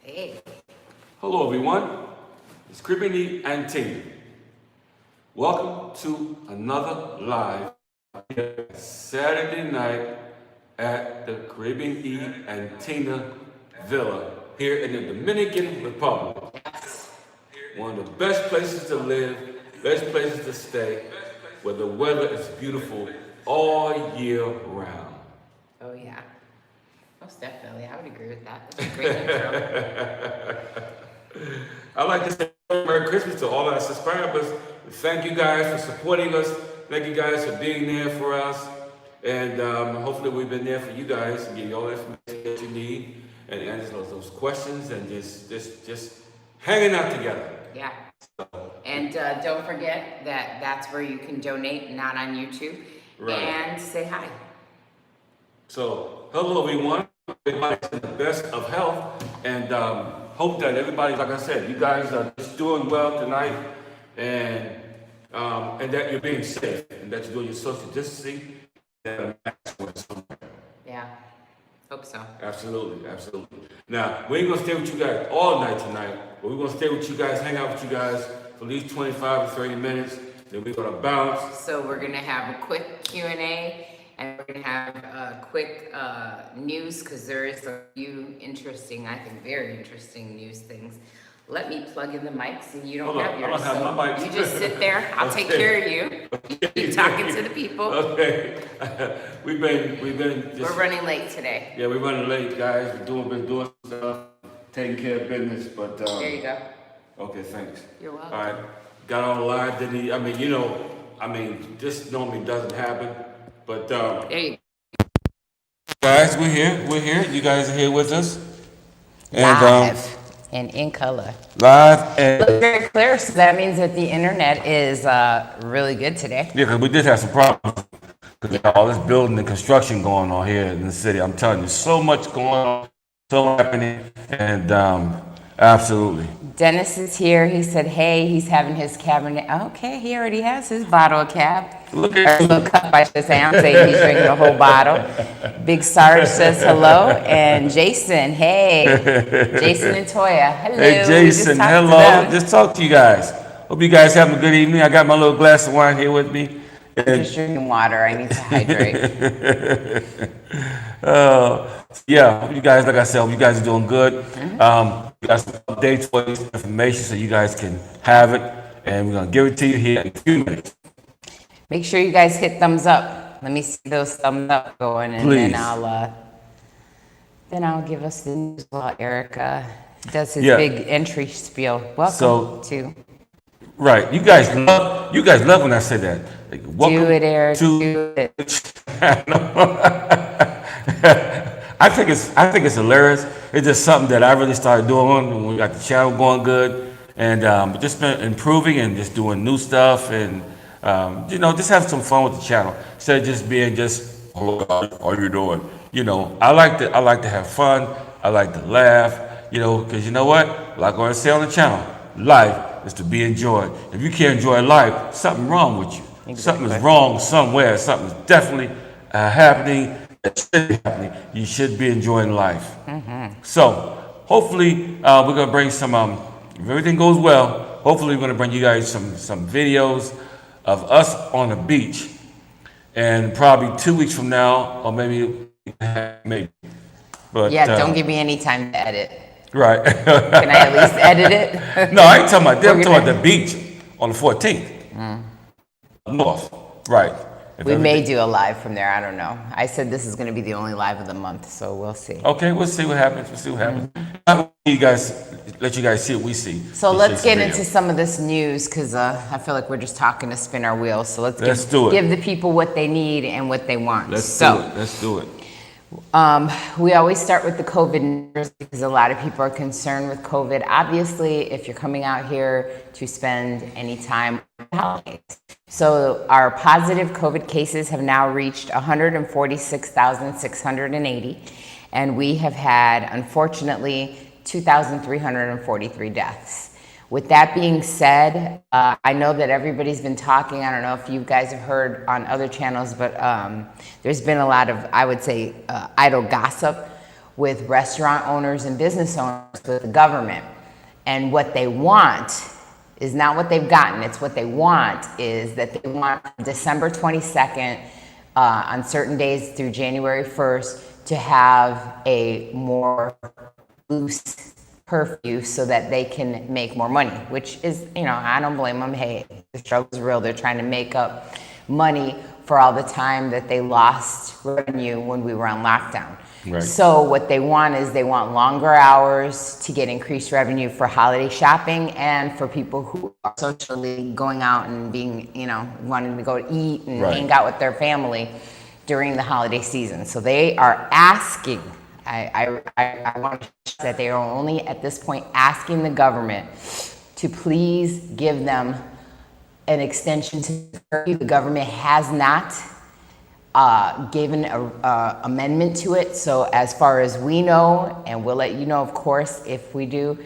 Hey. Hello everyone, it's Creepy and Tina. Welcome to another live Saturday night at the Caribbean E and Tina Villa here in the Dominican Republic. One of the best places to live, best places to stay, where the weather is beautiful all year round. Oh yeah. Most definitely. I would agree with that. That's a great intro. I'd like to say Merry Christmas to all our subscribers. Thank you guys for supporting us. Thank you guys for being there for us. And hopefully we've been there for you guys and give you all the information that you need and answer those questions and just hanging out together. Yeah. And don't forget that that's where you can donate, not on YouTube. Right. And say hi. So, hello everyone. Everybody's in the best of health, and hope that everybody, like I said, you guys are just doing well tonight, and that you're being safe, and that you're doing your social distancing. Yeah. Hope so. Absolutely, absolutely. Now, we ain't gonna stay with you guys all night tonight, but we're gonna stay with you guys, hang out with you guys for at least 25 to 30 minutes. Then we're gonna bounce. So we're gonna have a quick Q&A. And we're going to have quick news because there is a few interesting, I think very interesting news things. Let me plug in the mics and you don't have yours. I don't have my mic. You just sit there. I'll take care of you. You keep talking to the people. Okay. we've been just, we're running late today. Yeah, we're running late, guys. Been doing stuff, taking care of business, but there you go. Okay, thanks. You're welcome. All right. Got on the live, didn't he? This normally doesn't happen. But there you go. Guys, we're here. You guys are here with us. And, live and in color. Live and look very clear, so that means that the internet is really good today. Yeah, because we did have some problems. Because all this building and construction going on here in the city. I'm telling you, so much going on, so much happening, and absolutely. Dennis is here. He said, hey, he's having his Cabernet. Okay, he already has his bottle of Cab. Look at a little cup, I should say. I'm saying he's drinking a whole bottle. Big Sarge says hello. And Jason, hey. Jason and Toya, hello. Hey, Jason, hello. Just talk to you guys. Hope you guys having a good evening. I got my little glass of wine here with me. I'm just drinking water. I need to hydrate. Yeah, hope you guys, like I said, hope you guys are doing good. We got some updates for you, some information so you guys can have it. And we're going to give it to you here in a few minutes. Make sure you guys hit thumbs up. Let me see those thumbs up going, and please. Then I'll give us the news while Eric does his big entry spiel. Welcome to. Right, you guys love when I say that. Like, welcome do it, Eric. Do it. I think it's hilarious. It's just something that I really started doing when we got the channel going good, and just been improving and just doing new stuff and. Just have some fun with the channel instead of just being hello guys, how you doing? I like to have fun. I like to laugh. Because you know what? Like I say on the channel, life is to be enjoyed. If you can't enjoy life, something wrong with you. Exactly. Something is wrong somewhere. Something is definitely happening. That should be happening. You should be enjoying life. Mm-hmm. So hopefully we're gonna bring some. If everything goes well, hopefully we're gonna bring you guys some videos of us on the beach, and probably 2 weeks from now, or maybe. But yeah, don't give me any time to edit. Right. Can I at least edit it? No, I ain't talking about that. I'm talking about the beach on the 14th. North. Right. We may do a live from there. I don't know. I said this is going to be the only live of the month, so we'll see. Okay, we'll see what happens. Let you guys see what we see. So let's get into some of this news because I feel like we're just talking to spin our wheels. So let's give the people what they need and what they want. Let's do it. We always start with the COVID numbers because a lot of people are concerned with COVID. Obviously, if you're coming out here to spend any time on the holidays. So our positive COVID cases have now reached 146,680, and we have had, unfortunately, 2,343 deaths. With that being said, I know that everybody's been talking. I don't know if you guys have heard on other channels, but there's been a lot of, I would say, idle gossip with restaurant owners and business owners, with the government. And what they want is not what they've gotten, it's what they want is that they want December 22nd on certain days through January 1st to have a more loose curfew so that they can make more money, which is, I don't blame them. Hey, the struggle's real. They're trying to make up money for all the time that they lost revenue when we were on lockdown. Right. So what they want is they want longer hours to get increased revenue for holiday shopping and for people who are socially going out and being, wanting to go eat and hang out with their family during the holiday season. So they are asking, I want to stress that they are only at this point asking the government to please give them an extension to the curfew. The government has not given an amendment to it. So as far as we know, and we'll let you know, of course, if we do,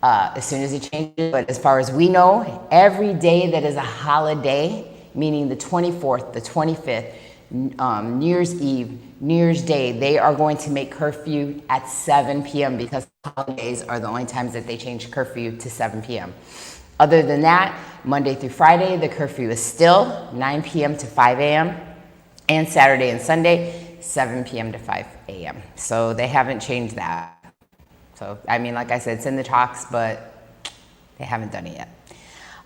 as soon as it changes, but as far as we know, every day that is a holiday, meaning the 24th, the 25th, New Year's Eve, New Year's Day, they are going to make curfew at 7 p.m. because holidays are the only times that they change curfew to 7 p.m. Other than that, Monday through Friday, the curfew is still 9 p.m. to 5 a.m. and Saturday and Sunday, 7 p.m. to 5 a.m. So they haven't changed that. So, like I said, it's in the talks, but they haven't done it yet.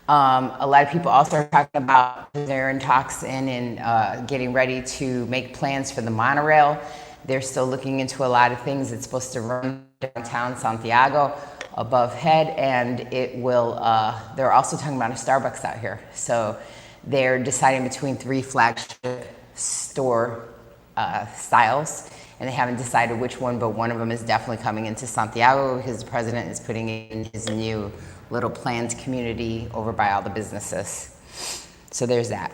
A lot of people also are talking about they're in talks and in getting ready to make plans for the monorail. They're still looking into a lot of things. It's supposed to run downtown Santiago above head, and it will, they're also talking about a Starbucks out here. So they're deciding between 3 flagship store styles, and they haven't decided which one, but one of them is definitely coming into Santiago because the president is putting in his new little planned community over by all the businesses. So there's that.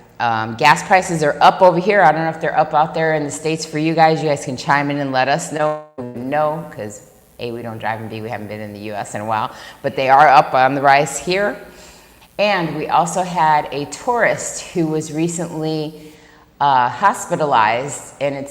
Gas prices are up over here. I don't know if they're up out there in the States for you guys. You guys can chime in and let us know. No, because A, we don't drive, and B, we haven't been in the U.S. in a while. But they are up on the rise here. And we also had a tourist who was recently hospitalized, and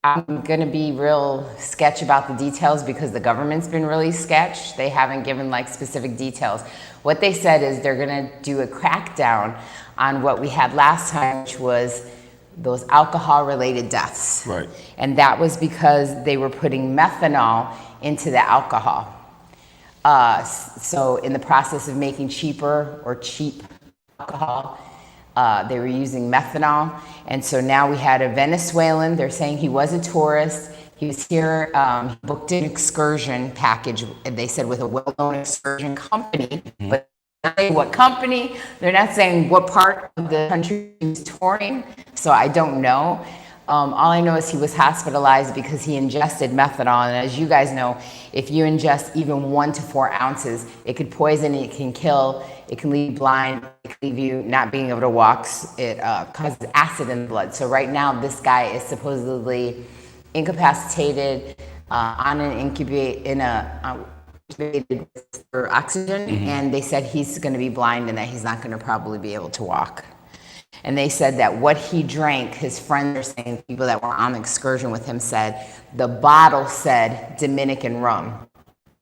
I'm going to be real sketch about the details because the government's been really sketch. They haven't given specific details. What they said is they're going to do a crackdown on what we had last time, which was those alcohol-related deaths. Right. And that was because they were putting methanol into the alcohol. So in the process of making cheap alcohol, they were using methanol. And so now we had a Venezuelan. They're saying he was a tourist. He was here, he booked an excursion package, they said, with a well-known excursion company, but they're not saying what company. They're not saying what part of the country he was touring, so I don't know. All I know is he was hospitalized because he ingested methanol, and as you guys know, if you ingest even 1 to 4 ounces, it could poison, it can kill, it can leave you blind, it can leave you not being able to walk. It causes acid in the blood. So right now, this guy is supposedly incapacitated on an incubated for oxygen, and they said he's going to be blind and that he's not going to probably be able to walk. And they said that what he drank, his friends are saying, people that were on the excursion with him said, the bottle said Dominican rum.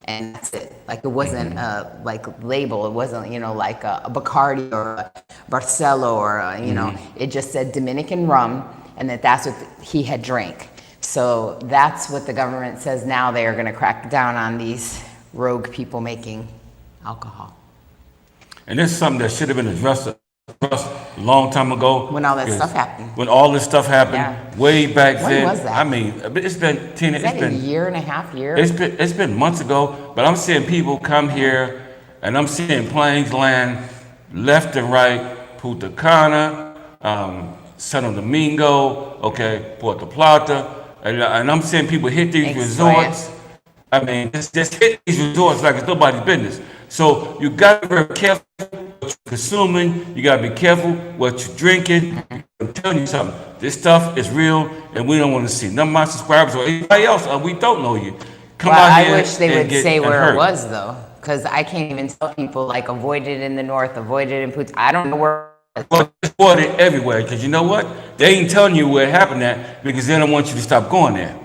And that's it. It wasn't a label. It wasn't, like a Bacardi or a Barcelo or, it just said Dominican rum, and that's what he had drank. So that's what the government says now. They are going to crack down on these rogue people making alcohol. And this is something that should have been addressed a long time ago. When all that stuff happened. When all this stuff happened, way back then. When was that? It's been, Tina, it's been a year and a half. It's been months ago, but I'm seeing people come here, and I'm seeing planes land left and right, Punta Cana, Santo Domingo, Puerto Plata, and I'm seeing people hit these resorts. Just hit these resorts like it's nobody's business. So you got to be very careful what you're consuming. You got to be careful what you're drinking. I'm telling you something. This stuff is real, and we don't want to see none of my subscribers or anybody else. We don't know you. Come out here. I wish they would say where hurt. It was, though, because I can't even tell people avoid it in the north, avoid it in Punta. I don't know where. Well, it's avoided everywhere, because you know what? They ain't telling you where it happened at because they don't want you to stop going there.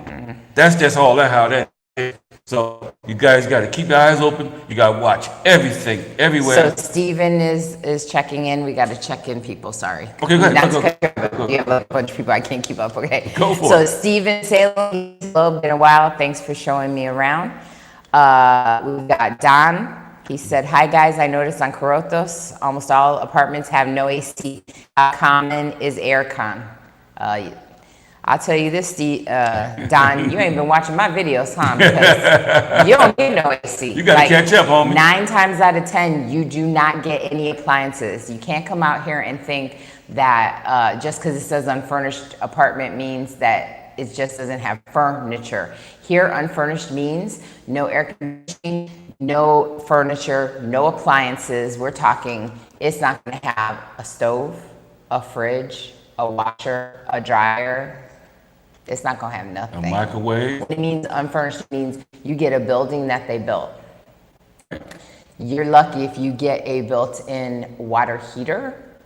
That's just all that how that is. So you guys got to keep your eyes open. You got to watch everything, everywhere. So Steven is checking in. We got to check in people. Sorry. Okay, go ahead. Not Go, to go, cut you off, go. you have a bunch of people I can't keep up. Okay. Go for so it. Steven Salem, hello, been a while. Thanks for showing me around. We've got Don. He said, "Hi guys, I noticed on Corotos, almost all apartments have no AC. How common is aircon?" I'll tell you this, Don, you ain't been watching my videos, huh? Because you don't get no AC. You got to catch up, homie. 9 times out of 10, you do not get any appliances. You can't come out here and think that just because it says unfurnished apartment means that it just doesn't have furniture. Here, unfurnished means no air conditioning, no furniture, no appliances. We're talking, it's not going to have a stove, a fridge, a washer, a dryer. It's not going to have nothing. A microwave. What it means unfurnished means you get a building that they built. You're lucky if you get a built-in water heater,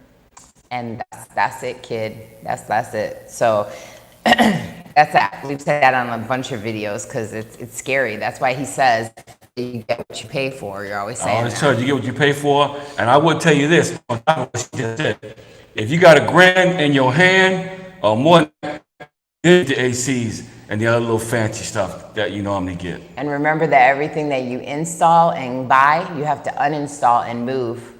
and that's it, kid. That's it. So that's that. We've said that on a bunch of videos because it's scary. That's why he says you get what you pay for. You're always saying I always that. tell you get what you pay for. And I would tell you this on top of what she just said. If you got $1,000 in your hand or more, get the ACs and the other little fancy stuff that you normally get. And remember that everything that you install and buy, you have to uninstall and move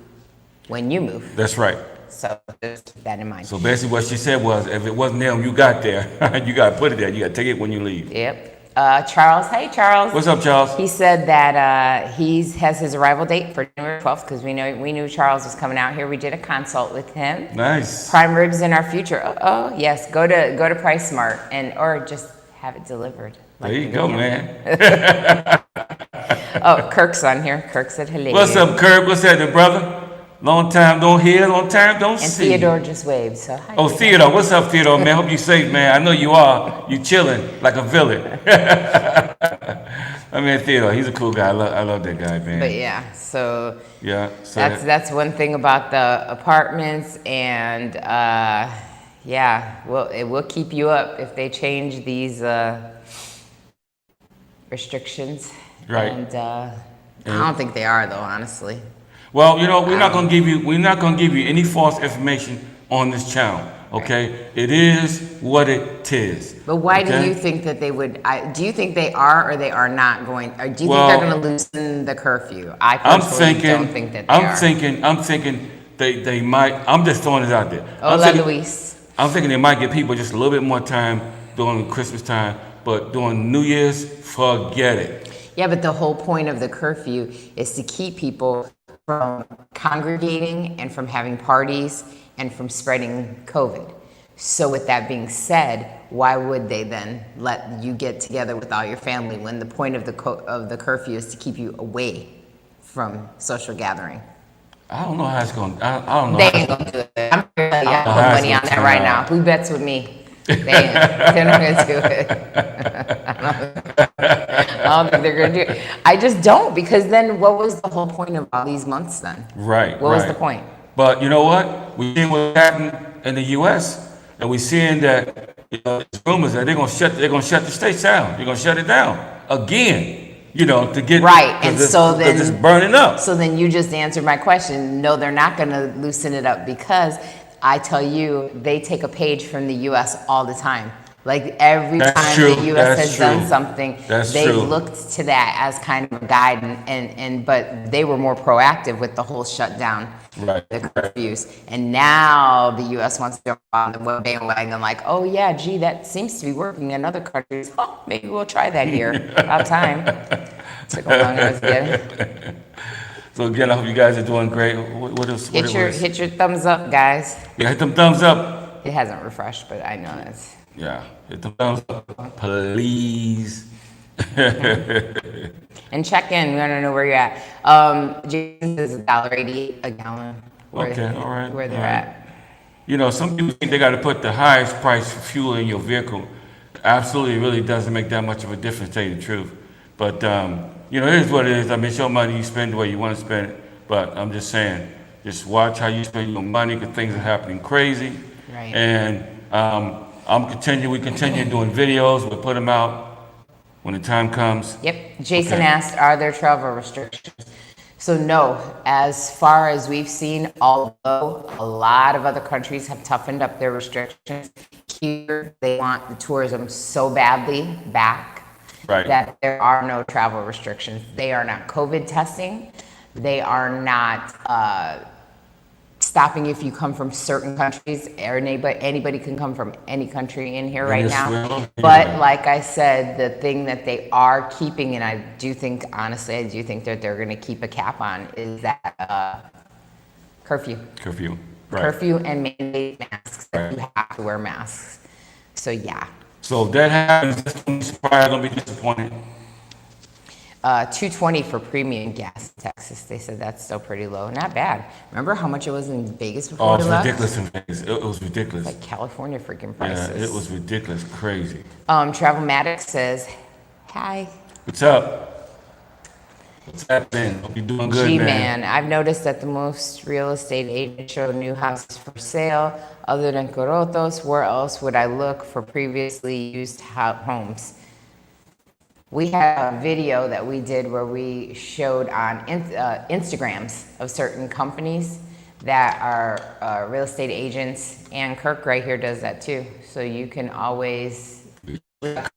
when you move. That's right. So just keep that in mind. So basically what she said was, if it wasn't there when you got there, you got to put it there. You got to take it when you leave. Yep. Charles, hey Charles. What's up, Charles? He said that he has his arrival date for January 12th because we knew Charles was coming out here. We did a consult with him. Nice. Prime ribs in our future. Oh yes, go to Price Smart or just have it delivered. There you go, man. Oh, Kirk's on here. Kirk said hello. What's up, Kirk? What's happening, brother? Long time don't hear, long time don't And see. Theodore just waved. So hi. Oh, Theodore. What's up, Theodore, man? Hope you safe, man. I know you are. You chilling like a villain. I mean, Theodore, he's a cool guy. I love that guy, man. But yeah, so Yeah. So that's one thing about the apartments, and yeah, well, it will keep you up if they change these restrictions. Right. And I don't think they are, though, honestly. Well, we're not gonna give you any false information on this channel. Okay, it is what it is. But why okay? do you think that they would? Do you think they are or they are not going? Or do you Well, think they're going to loosen the curfew? I I'm personally don't think that they are. I'm thinking they might. I'm just throwing it out there. Hola, Luis. I'm thinking they might give people just a little bit more time during Christmas time, but during New Year's, forget it. Yeah, but the whole point of the curfew is to keep people from congregating and from having parties and from spreading COVID. So with that being said, why would they then let you get together with all your family when the point of the curfew is to keep you away from social gathering? I don't know how it's going. I don't know. They ain't gonna do it. I'm gonna tell you, I put money on that right now. Who bets with me? They're not gonna do it. I don't think they're gonna do it. I just don't, because then what was the whole point of all these months then? Right. What was the point? But you know what? We're seeing what's happening in the U.S. and we're seeing that there's rumors that they're gonna shut the states down. They're gonna shut it down again. To get right, and so then it's burning up. So then you just answered my question. No, they're not gonna loosen it up, because I tell you, they take a page from the U.S. all the time. Like every time the U.S. has done something, they've looked to that as kind of a guide, but they were more proactive with the whole shutdown, right, the curfews. And now the U.S. wants to jump on the bandwagon, like, oh yeah, gee, that seems to be working in other countries. Oh, maybe we'll try that here. About time. Took a long time to get it. So again, I hope you guys are doing great. Hit your thumbs up, guys. Yeah, hit them thumbs up. It hasn't refreshed, but I know it's. Yeah, hit the thumbs up, please. And check in. We want to know where you're at. Jason says $1.88 a gallon. Okay, all right. Where they're at. Some people think they got to put the highest price for fuel in your vehicle. Absolutely, it really doesn't make that much of a difference, to tell you the truth. But it is what it is. I mean, it's your money. You spend the way you want to spend it. But I'm just saying, just watch how you spend your money, because things are happening crazy. Right. And we continue doing videos. We'll put them out when the time comes? Yep. Jason Okay. asked, are there travel restrictions? So no, as far as we've seen, although a lot of other countries have toughened up their restrictions, here they want the tourism so badly back Right. that there are no travel restrictions. They are not COVID testing. They are not stopping if you come from certain countries. Anybody can come from any country in here right now. Venezuela? But Yeah. like I said, the thing that they are keeping, and I do think, honestly, I do think that they're going to keep a cap on, is that curfew. Curfew. Right. Curfew and mandate masks. That Right. you have to wear masks. So yeah. So if that happens, that's probably gonna be disappointed. 220 for premium gas in Texas. They said that's still pretty low. Not bad. Remember how much it was in Vegas before Oh, we it's left? ridiculous in Vegas. It was ridiculous. Like California freaking Yeah, prices. it was ridiculous, crazy. Travelmatic says, hi. What's up? What's happening? Hope you're doing good, G-Man, I've noticed that the most real estate agents show new houses for sale. Other than Corotos, where else would I look for previously used homes? We had a video that we did where we showed on Instagrams of certain companies that are real estate agents, and Kirk right here does that too. So you can always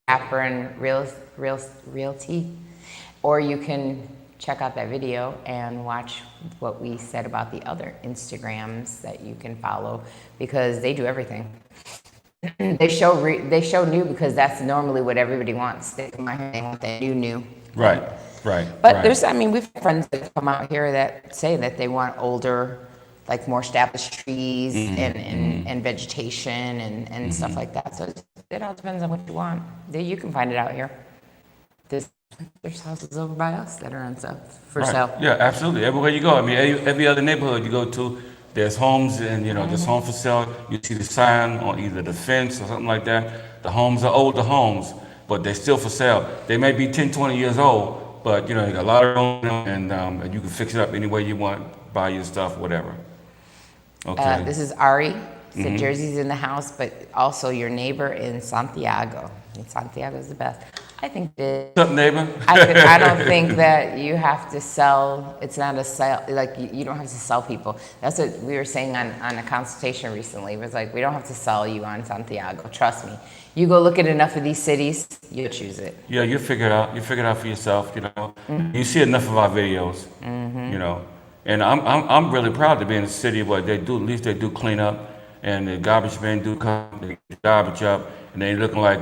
Capron Realty, or you can check out that video and watch what we said about the other Instagrams that you can follow, because they do everything. They show new because that's normally what everybody wants. They come out here and they want that new. Right, right. But right. there's, I mean, we've had friends that come out here that say that they want older, like more established trees and vegetation and stuff like that. So it all depends on what you want. You can find it out here. There's houses over by us that are on sale for sale. Yeah, absolutely. Everywhere you go, I mean, every other neighborhood you go to, there's homes and, there's home for sale. You see the sign on either the fence or something like that. The homes are older homes, but they're still for sale. They may be 10, 20 years old, but, you got a lot of room and you can fix it up any way you want, buy your stuff, whatever. Okay. This is Ari. Said Jersey's in the house, but also your neighbor in Santiago. And Santiago's the best. I think that. What's up, neighbor? I don't think that you have to sell. It's not a sell. Like you don't have to sell people. That's what we were saying on a consultation recently. It was like, we don't have to sell you on Santiago. Trust me. You go look at enough of these cities, you'll choose it. Yeah, you figure it out. You figure it out for yourself. You see enough of our videos. And I'm really proud to be in a city where they do, at least they do clean up, and the garbage men do come, they get the garbage up, and they looking like,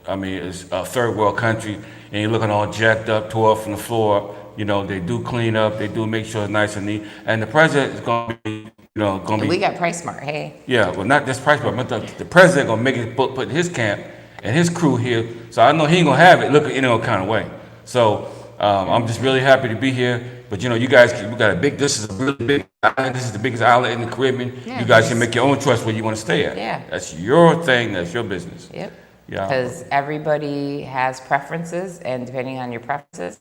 I mean, it's a third world country, and you're looking all jacked up, tore up from the floor up. They do clean up, they do make sure it's nice and neat. And the president is going to be, We got Price Smart. Hey. Yeah, well, not just Price Smart, but the president going to make it, put his camp and his crew here. So I know he ain't going to have it looking any kind of way. So I'm just really happy to be here. But you guys, we got this is a really big island. This is the biggest island in the Caribbean. Yeah, you guys can make your own choice where you want to stay at. Yeah. That's your thing. That's your business. Yep. Yeah. Because everybody has preferences, and depending on your preferences.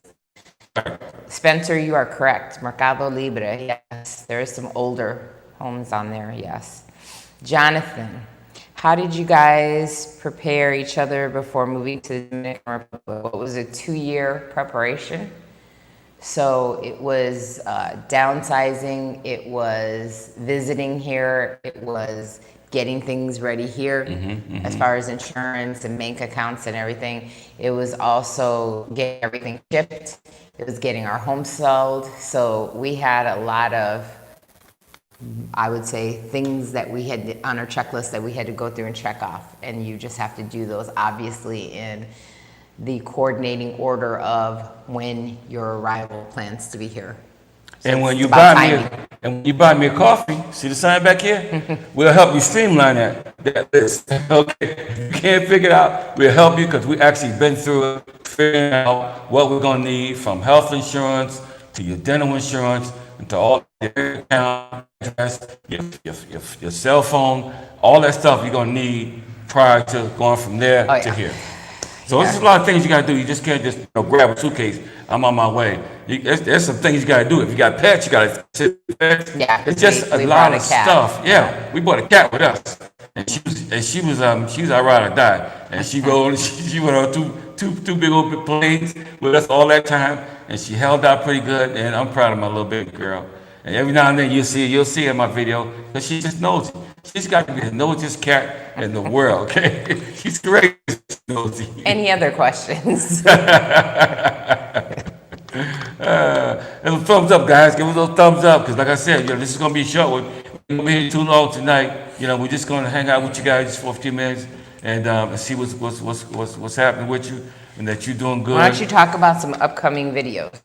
Spencer, you are correct. Mercado Libre, yes. There is some older homes on there, yes. Jonathan, how did you guys prepare each other before moving to the Dominican Republic? What was a 2-year preparation? So it was downsizing, it was visiting here, it was getting things ready here as far as insurance and bank accounts and everything. It was also getting everything shipped. It was getting our home sold. So we had a lot of, I would say, things that we had on our checklist that we had to go through and check off. And you just have to do those obviously in the coordinating order of when your arrival plans to be here. So And when it's you about buy me a coffee, see the sign back here? We'll help you streamline that list. Okay, if you can't figure it out, we'll help you because we actually been through it, figuring out what we're gonna need, from health insurance to your dental insurance and to all your account address, your cell phone, all that stuff you're gonna need prior to going from there to here. So there's a lot of things you gotta do. You just can't just grab a suitcase. I'm on my way. There's some things you gotta do. If you got pets, you gotta sit with pets. Yeah, It's just a lot of stuff. Yeah, we bought a cat with us, and she was our ride or die, and she went on two two big old planes with us all that time, and she held out pretty good. And I'm proud of my little baby girl. And every now and then you'll see in my video, because she's just nosy. She's got to be the nosiest cat in the world. Okay, she's crazy nosy. Any other questions? And a thumbs up, guys. Give us those thumbs up, because like I said, this is gonna be short. We're gonna be here too long tonight. We're just gonna hang out with you guys just for a few minutes and see what's happening with you, and that you're doing good. Why don't you talk about some upcoming videos?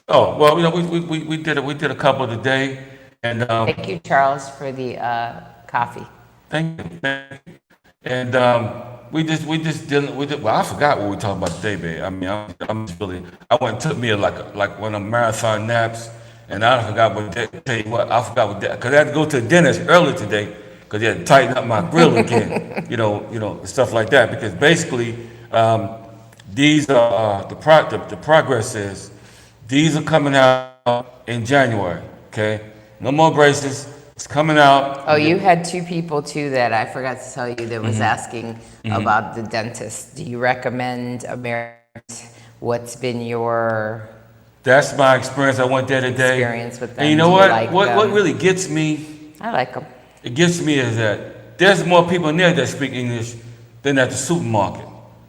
Oh well, we did a couple today, and Thank you, Charles, for the coffee. thank you. And we just didn't. Well, I forgot what we talked about today, babe. I mean, I'm just really. I went and took me like one of them marathon naps, and I forgot what. Tell you what, I forgot what because I had to go to the dentist earlier today because they had to tighten up my grill again. Stuff like that. Because basically, these are the progress is these are coming out in January. Okay, no more braces. It's coming out. Oh, you had two people too that I forgot to tell you that was asking about the dentist. Do you recommend Americans? What's been your That's my experience. I went there today. experience with them? And you know Do what? like What them? really gets me? I like them. It gets me is that there's more people in there that speak English than at the supermarket,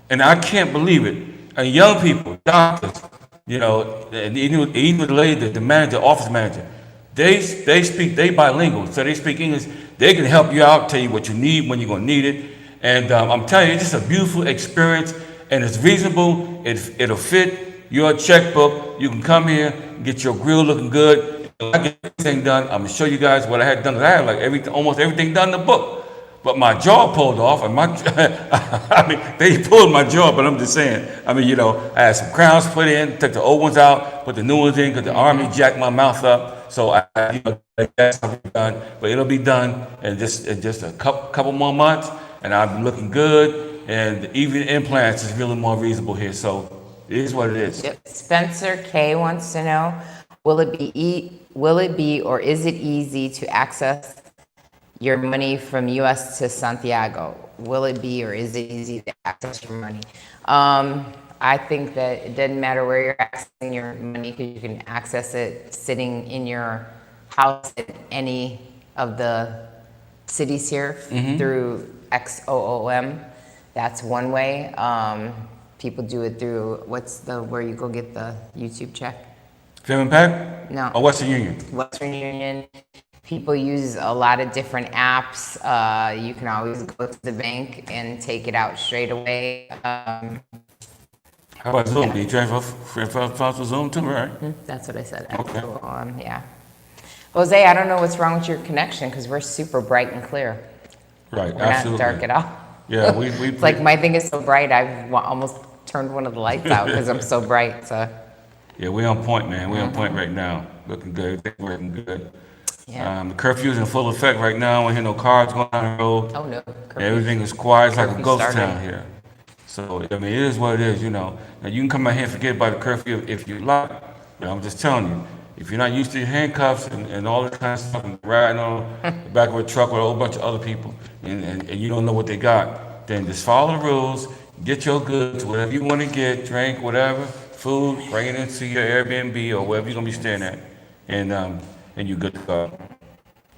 and I can't believe it. And young people, doctors, and even the lady, the manager, office manager. They bilingual, so they speak English. They can help you out, tell you what you need, when you're gonna need it. And I'm telling you, it's just a beautiful experience, and it's reasonable. It'll fit your checkbook. You can come here, get your grill looking good. When I get everything done, I'm gonna show you guys what I had done. I had almost everything done in the book, but my jaw pulled off, and they pulled my jaw. But I'm just saying, I had some crowns put in, took the old ones out, put the new ones in, because the army jacked my mouth up. So that's done, but it'll be done in just a couple more months, and I'll be looking good. And even implants is really more reasonable here. So it is what it is. Yep. Spencer K wants to know: Will it be or is it easy to access your money from U.S. to Santiago? Will it be or is it easy to access your money? I think that it doesn't matter where you're accessing your money, because you can access it sitting in your house in any of the cities here through XOOM. That's one way. People do it through, where you go get the YouTube check? Film Impact? No. Or Western Union? Western Union. People use a lot of different apps. You can always go to the bank and take it out straight away. How about Zoom? Do you transfer Zoom too, right? That's what I said. Okay. Yeah. Jose, I don't know what's wrong with your connection, because we're super bright and clear. Right, We're absolutely. not dark at all. Yeah, we It's like my thing is so bright, I've almost turned one of the lights out because I'm so bright. So Yeah, we on point, man. We on point right now. Looking good. Everything's working good. yeah. The curfew's in full effect right now. We hear no cars going down the road. Oh no. Everything is quiet. It's like a Curfew ghost started. town here. So, it is what it is, Now, you can come out here and forget about the curfew if you like. I'm just telling you. If you're not used to your handcuffs and all this kind of stuff, and riding on the back of a truck with a whole bunch of other people, and you don't know what they got, then just follow the rules, get your goods, whatever you want to get, drink, whatever, food, bring it into your Airbnb or wherever you're going to be staying at, and you're good to go.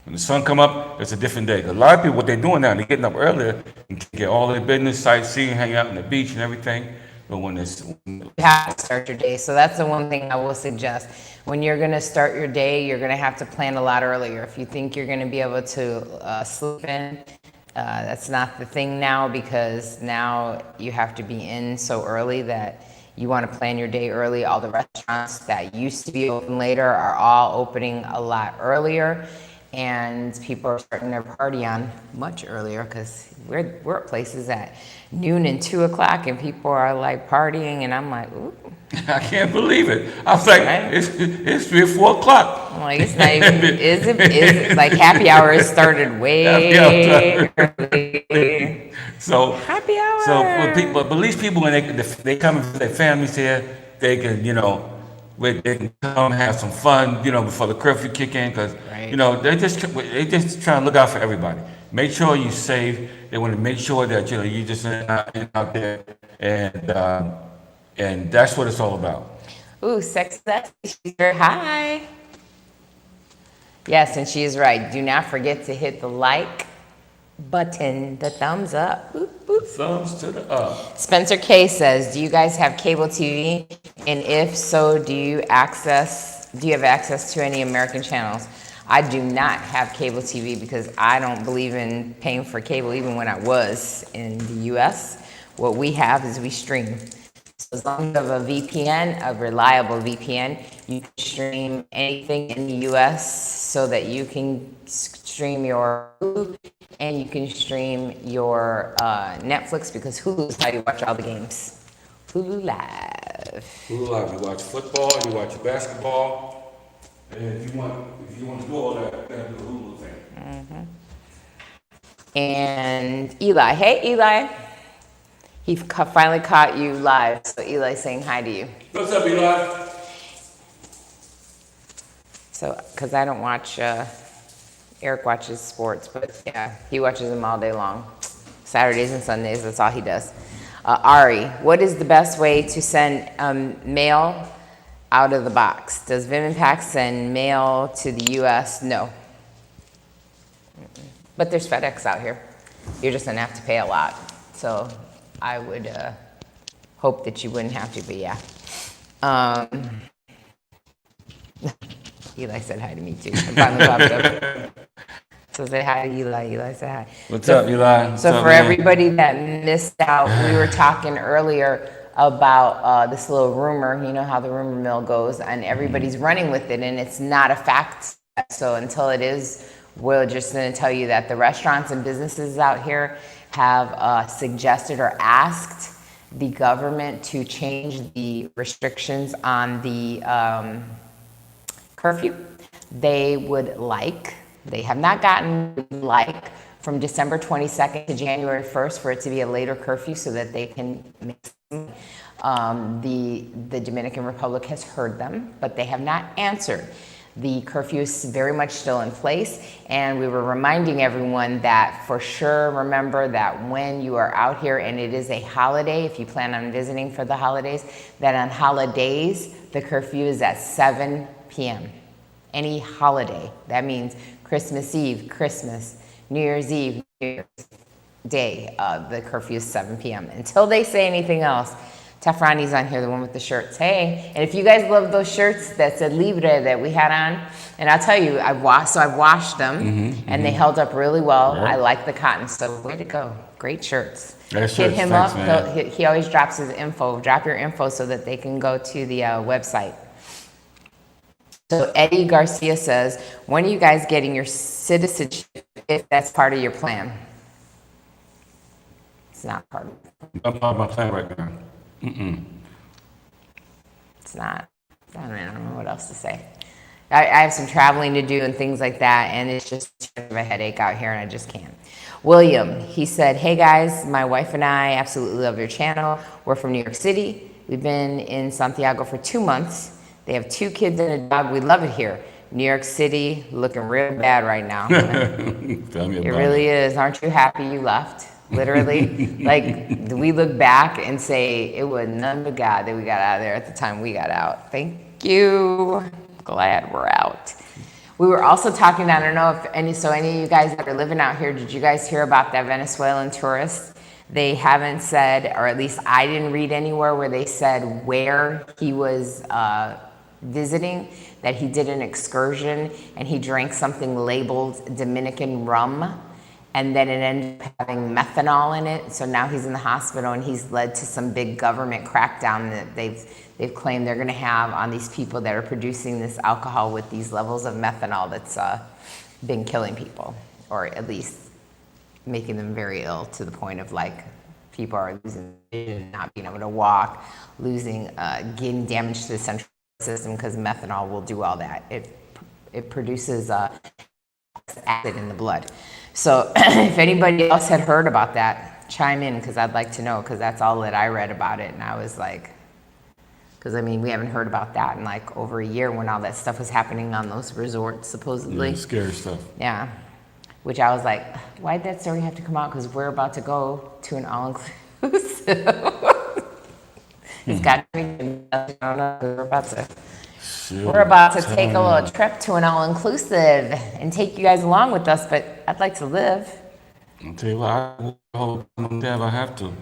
When the sun come up, it's a different day. 'Cause a lot of people, what they're doing now, they're getting up earlier and get all their business, sightseeing, hang out on the beach and everything. But when it's You have to start your day. So that's the one thing I will suggest. When you're going to start your day, you're going to have to plan a lot earlier. If you think you're going to be able to sleep in, that's not the thing now, because now you have to be in so early that you want to plan your day early. All the restaurants that used to be open later are all opening a lot earlier. And people are starting their party on much earlier, because we're at places at noon and 2 o'clock, and people are like partying, and I'm like, ooh. I can't believe it. I was like, Right? it's 3 or 4 o'clock. I'm like, it's not even, is it like happy hour has started way early. So Happy hour. So for people, but at least people when they come with their families here, they can they can come have some fun before the curfew kick in, because Right. they just trying to look out for everybody. Make sure you're safe. They want to make sure that you just not out there and And that's what it's all about. Ooh, sex. She's very high. Yes, and she is right. Do not forget to hit the like button, the thumbs up. Boop, boop. Thumbs to the up. Spencer K says, "Do you guys have cable TV? And if so, do you have access to any American channels?" I do not have cable TV because I don't believe in paying for cable even when I was in the US. What we have is we stream. So as long as you have a VPN, a reliable VPN, you can stream anything in the US so that you can stream your Hulu and you can stream your Netflix, because Hulu is how you watch all the games. Hulu Live. Hulu Live. You watch football, you watch basketball. And if you want to do all that, you gotta do the Hulu thing. And Eli, hey Eli, he finally caught you live. So Eli's saying hi to you. What's up, Eli? So, because I don't watch, Eric watches sports, but yeah, he watches them all day long. Saturdays and Sundays, that's all he does. Ari, what is the best way to send mail out of the box? Does Vim Impact send mail to the US? No. But there's FedEx out here. You're just gonna have to pay a lot. So I would hope that you wouldn't have to, but yeah. Eli said hi to me too. I finally popped up. So say hi to Eli. Eli said hi. What's up, Eli? So for everybody that missed out, we were talking earlier about this little rumor. You know how the rumor mill goes, and everybody's running with it, and it's not a fact. So until it is, we're just going to tell you that the restaurants and businesses out here have suggested or asked the government to change the restrictions on the curfew. They have not gotten from December 22nd to January 1st for it to be a later curfew so that they can make the Dominican Republic has heard them, but they have not answered. The curfew is very much still in place, and we were reminding everyone that for sure remember that when you are out here and it is a holiday, if you plan on visiting for the holidays, that on holidays the curfew is at 7 p.m. Any holiday. That means Christmas Eve, Christmas, New Year's Eve, New Year's Day, the curfew is 7 p.m. Until they say anything else. Tefrani's on here, the one with the shirts. Hey, and if you guys love those shirts that said Libre that we had on, and I'll tell you, I've washed them, and they held up really well. Right. I like the cotton, so way to go. Great shirts. Nice Hit shirts. him Thanks, up. man. He always drops his info. Drop your info so that they can go to the website. So Eddie Garcia says, when are you guys getting your citizenship if that's part of your plan? It's not part of it. I'm part of my plan right now. It's not. I don't know what else to say. I have some traveling to do and things like that, and it's just a headache out here, and I just can't. William, he said, hey guys, my wife and I absolutely love your channel. We're from New York City. We've been in Santiago for 2 months. They have 2 kids and a dog. We love it here. New York City looking real bad right now. Tell me about It really is. Aren't you happy you left? Literally. Like, we look back and say, it was none but God that we got out of there at the time we got out. Thank you. Glad we're out. We were also talking, I don't know if any of you guys that are living out here, did you guys hear about that Venezuelan tourist? They haven't said, or at least I didn't read anywhere where they said where he was visiting, that he did an excursion and he drank something labeled Dominican rum, and then it ended up having methanol in it. So now he's in the hospital, and he's led to some big government crackdown that they've claimed they're going to have on these people that are producing this alcohol with these levels of methanol that's been killing people, or at least making them very ill to the point of like people are losing vision, not being able to walk, getting damage to the central system, because methanol will do all that. It produces acid in the blood. So if anybody else had heard about that, chime in, because I'd like to know, because that's all that I read about it, and I was like, because I mean, we haven't heard about that in like over a year when all that stuff was happening on those resorts, supposedly. Yeah, scary stuff. Yeah. Which I was like, why'd that story have to come out? Because we're about to go to an all-inclusive. It's got to be. I don't know. Shoot, We're about to take a tell little me. trip to an all-inclusive and take you guys along with us, but I'd like to live. I'll tell you what, I hope if I have to.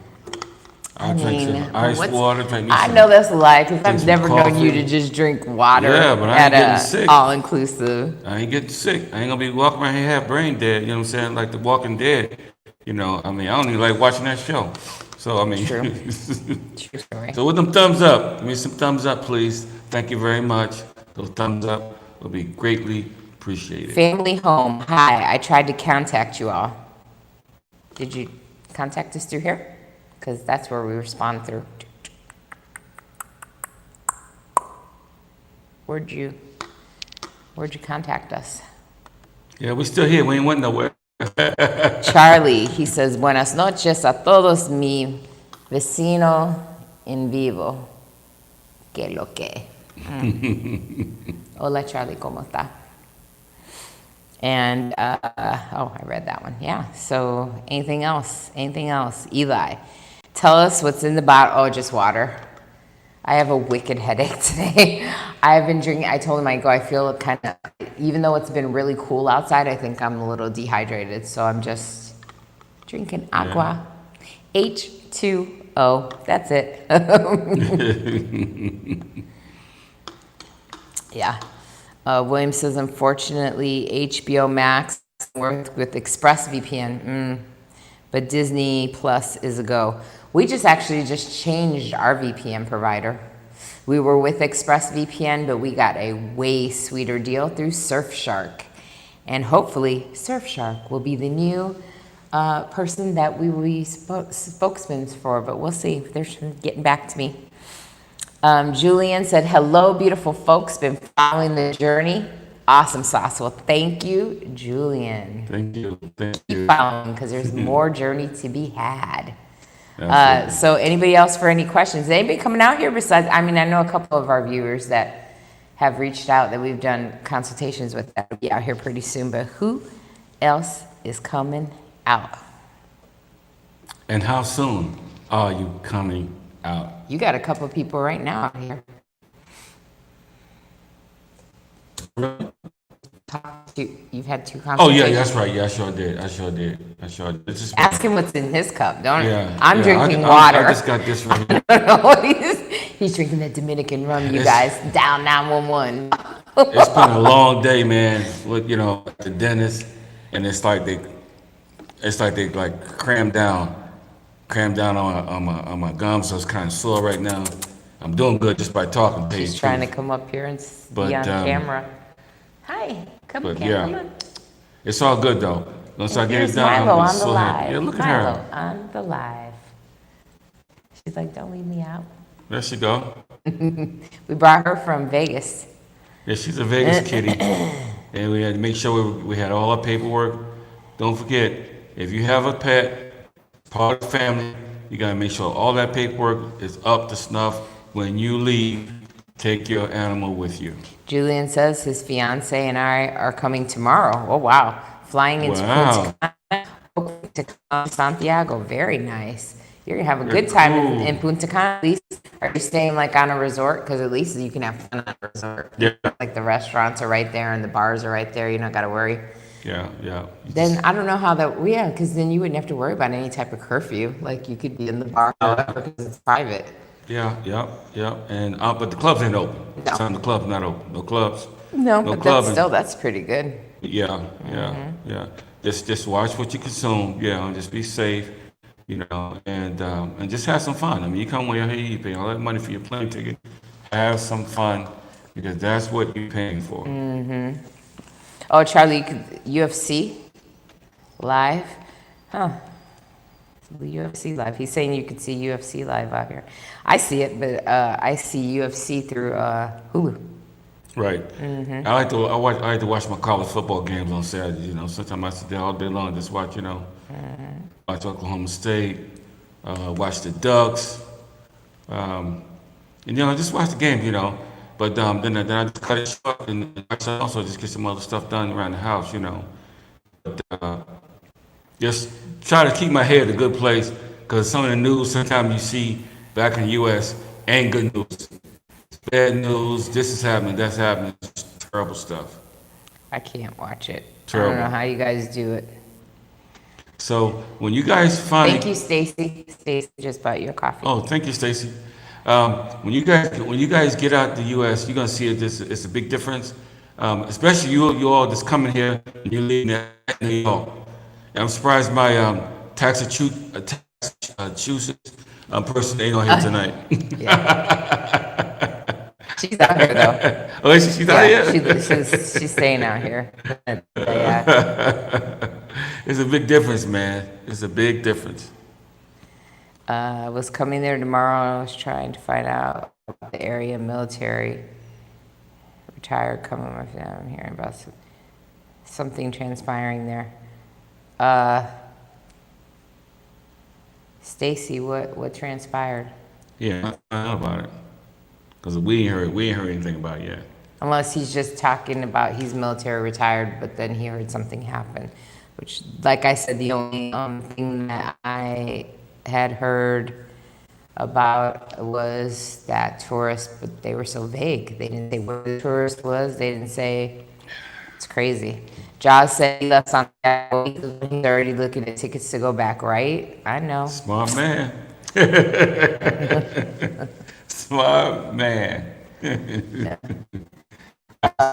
I I'll drink mean, some ice what's, water, drink me I some, know that's a lie because drink I've some never known you to coffee. just drink water Yeah, but I at ain't getting a sick. all-inclusive. I ain't getting sick. I ain't gonna be walking around here half brain dead, you know what I'm saying? Like The Walking Dead. You know, I mean, I don't even like watching that show. So, I mean, True. True story. so with them thumbs up, give me some thumbs up, please. Thank you very much. Those thumbs up will be greatly appreciated. Family home. Hi, I tried to contact you all. Did you contact us through here? Because that's where we respond through. Where'd you contact us? Yeah, we still here. We ain't went nowhere. Charlie, he says, buenas noches a todos mi vecino en vivo. Que lo que. Hola, Charlie, ¿cómo está? And, oh, I read that one. Yeah. So, anything else? Anything else? Eli, tell us what's in the bottle. Oh, just water. I have a wicked headache today. I've been drinking. I told him I feel kind of, even though it's been really cool outside, I think I'm a little dehydrated. So I'm just drinking agua. Yeah. H2O. That's it. Yeah. William says, unfortunately, HBO Max worked with ExpressVPN, but Disney Plus is a go. We just changed our VPN provider. We were with ExpressVPN, but we got a way sweeter deal through Surfshark. And hopefully, Surfshark will be the new person that we will be spokesmen for, but we'll see. They're getting back to me. Julian said, hello, beautiful folks. Been following the journey. Awesome sauce. Well, thank you, Julian. Thank you. Keep following because there's more journey to be had. Absolutely. So anybody else for any questions? Is anybody coming out here besides, I mean, I know a couple of our viewers that have reached out that we've done consultations with that will be out here pretty soon, but who else is coming out? And how soon are you coming out? You got a couple of people right now out here. You've had two conversations. Oh yeah, that's right. Yeah, I sure did. It's just, Ask him what's in his cup, don't yeah, I'm yeah, drinking I water. just got this right here. I don't know what he's drinking that Dominican rum, you guys. Down 911. It's been a long day, man. With at the dentist, and it's like they cram down on my gums, so it's kind of sore right now. I'm doing good just by talking. She's trying to come up here and be on camera. Hi, come on, camera. It's all good though. Once I get it done, Milo I'm on the so live. happy. Yeah, look at Milo her. on the live. She's like, don't leave me out. There she go. We brought her from Vegas. Yeah, she's a Vegas kitty, and we had to make sure we had all our paperwork. Don't forget, if you have a pet, part of the family, you gotta make sure all that paperwork is up to snuff. When you leave, take your animal with you. Julian says his fiance and I are coming tomorrow. Oh, wow. Flying into Punta Cana to Santiago. Very nice. You're going to have a good time in Punta Cana. At least, are you staying like on a resort? Because at least you can have fun on a resort. Yeah. Like the restaurants are right there and the bars are right there. You don't got to worry. Yeah. Then I don't know how that, because then you wouldn't have to worry about any type of curfew. Like you could be in the bar because it's private. Yeah. And but the clubs ain't open. No. Some of the clubs not open. No clubs. No, No but clubbing. that's pretty good. Yeah. Just watch what you consume. Yeah, just be safe. And just have some fun. I mean, you come here, you pay all that money for your plane ticket. Have some fun because that's what you're paying for. Oh, Charlie, UFC live? Huh. UFC live. He's saying you could see UFC live out here. I see it, but I see UFC through Hulu. Right. I like to watch my college football games on Saturdays. Sometimes I sit there all day long just watch. Watch Oklahoma State, watch the Ducks, and just watch the games. But then I just cut it short and I also just get some other stuff done around the house. But just try to keep my head in a good place because some of the news sometimes you see back in the U.S. ain't good news. Bad news. This is happening. That's happening. It's terrible stuff. I can't watch it. I don't know Terrible. how you guys do it. So when you guys Thank finally, you, Stacy. Stacy just bought you a coffee. oh, thank you, Stacy. When you guys get out the U.S., you're gonna see it. It's a big difference. Especially you all that's coming here and you're leaving that New York. And I'm surprised my Massachusetts person ain't on here tonight. Yeah. She's out here though. Oh, she's out Yeah, here. she's staying out here. Yeah. It's a big difference, man. It's a big difference. I was coming there tomorrow. I was trying to find out about the area military. Retired, coming with them. I'm hearing about something transpiring there. Stacy, what transpired? Yeah, I know about it. Because we ain't heard anything about it yet. Unless he's just talking about he's military retired, but then he heard something happen. Which, like I said, the only thing that I had heard about was that tourist, but they were so vague. They didn't say where the tourist was. They didn't say. It's crazy. Jaws said he left Santiago. He's already looking at tickets to go back, right? I know. Smart man. Smart man.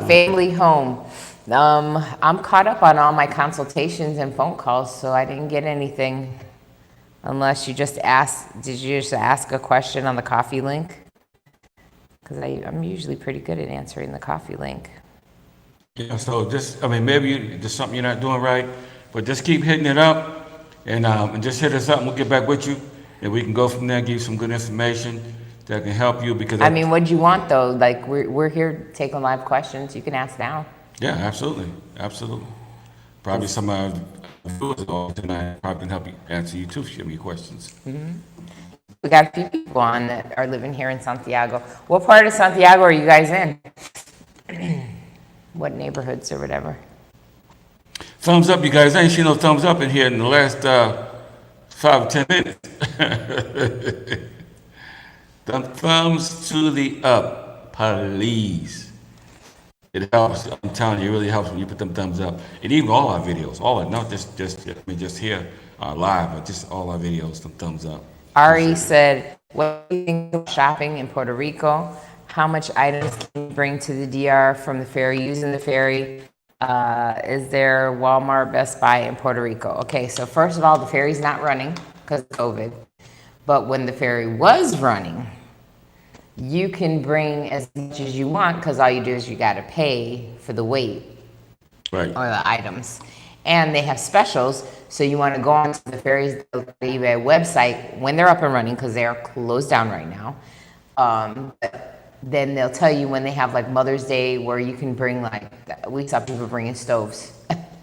Family home. I'm caught up on all my consultations and phone calls, so I didn't get anything. Unless you just asked, did you just ask a question on the coffee link? Because I'm usually pretty good at answering the coffee link. Yeah, so maybe there's something you're not doing right, but just keep hitting it up and just hit us up and we'll get back with you and we can go from there and give you some good information that can help you because I mean, what do you want though? Like we're here taking live questions. You can ask now. yeah, absolutely. Absolutely. Probably some of our viewers tonight probably can help you answer you too if you have any questions. We got a few people on that are living here in Santiago. What part of Santiago are you guys in? What neighborhoods or whatever? Thumbs up, you guys. I ain't seen no thumbs up in here in the last 5 or 10 minutes. Thumbs to the up, please. It helps. I'm telling you, it really helps when you put them thumbs up. And even all our videos, not just here live, but just all our videos, some thumbs up. Ari said, what do you think of shopping in Puerto Rico? How much items can you bring to the DR from the ferry, using the ferry? Is there Walmart, Best Buy in Puerto Rico? Okay, so first of all, the ferry's not running because of COVID. But when the ferry was running, you can bring as much as you want because all you do is you got to pay for the weight Right. or the items. And they have specials, so you want to go onto the ferry's eBay website when they're up and running because they are closed down right now. Then they'll tell you when they have like Mother's Day where you can bring we saw people bringing stoves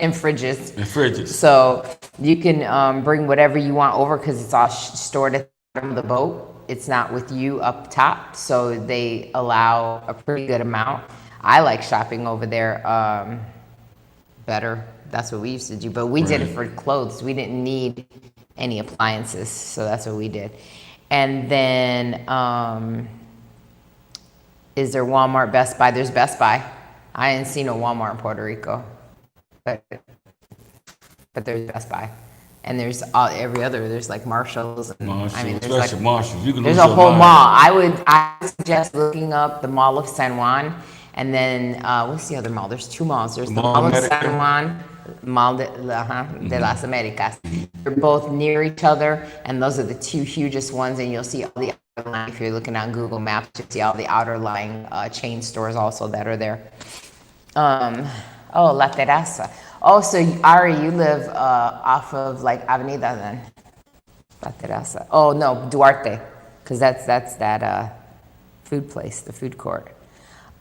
and fridges. And fridges. So you can bring whatever you want over because it's all stored at the bottom of the boat. It's not with you up top, so they allow a pretty good amount. I like shopping over there better. That's what we used to do, but we did it for clothes. We didn't need any appliances, so that's what we did. And then is there Walmart, Best Buy? There's Best Buy. I didn't see no Walmart in Puerto Rico, but there's Best Buy. And there's every other. There's like Marshalls. And, Marshalls, Marshalls. You can there's lose a your whole mind. mall. I would suggest looking up the Mall of San Juan, and then what's the other mall? There's two malls. There's the Mall of San Juan, Mall de las Americas. They're both near each other, and those are the two hugest ones. And you'll see all the outer line, if you're looking on Google Maps, you'll see all the outer lying chain stores also that are there. La Terraza. Oh, so Ari, you live off of like Avenida then? La Terraza. Oh no, Duarte, because that's that food place, the food court.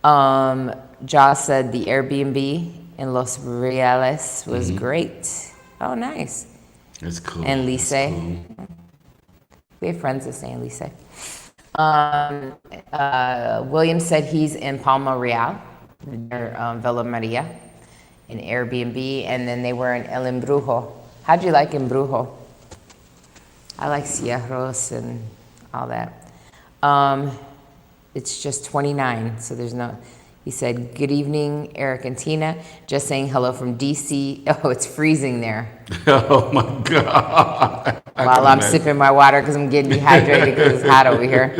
Josh said the Airbnb in Los Reales was great. Oh, nice. That's cool. And Lice. Cool. We have friends that stay in Lice. William said he's in Palma Real, near Villa Maria, in Airbnb, and then they were in El Embrujo. How'd you like Embrujo? I like Cierros and all that. It's just 29, so there's no. He said, "Good evening, Eric and Tina. Just saying hello from DC. Oh, it's freezing there." Oh my God. While I'm sipping my water because I'm getting dehydrated because it's hot over here.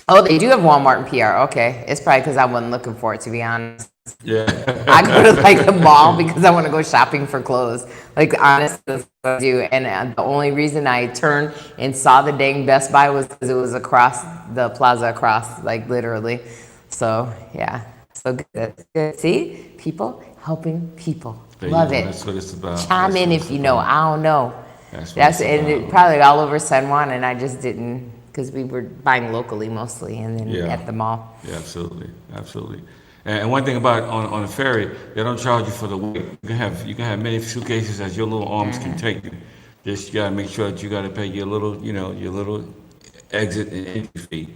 Oh, they do have Walmart in PR. Okay, it's probably because I wasn't looking for it, to be honest. Yeah. I go to like the mall because I want to go shopping for clothes. Like honestly, that's what I do. And the only reason I turned and saw the dang Best Buy was because it was across the plaza, across like literally. So yeah, so good. Good. See, people helping people. There you Love go. it. That's what it's about. Chime That's in what if it's you know. about. I don't know. That's what That's it's and about. it, probably all over San Juan, and I just didn't because we were buying locally mostly, and then Yeah. at the mall. Yeah, absolutely, absolutely. And one thing about on the ferry, they don't charge you for the weight. You can have many suitcases as your little arms can take you. Just you gotta make sure that you gotta pay your little, your little exit and entry fee.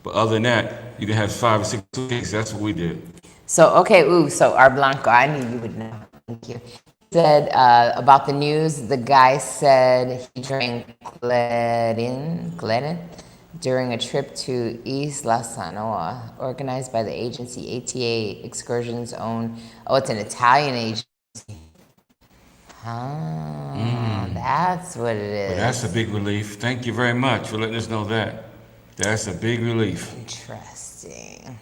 But other than that, you can have 5 or 6 suitcases. That's what we did. So, okay, so our Blanco, I knew you would know. Thank you. He said about the news, the guy said he drank Glenn during a trip to Isla Sanoa, organized by the agency ATA Excursions own. Oh, it's an Italian agency. Oh, that's what it But is. that's a big relief. Thank you very much for letting us know that. That's a big relief. Interesting.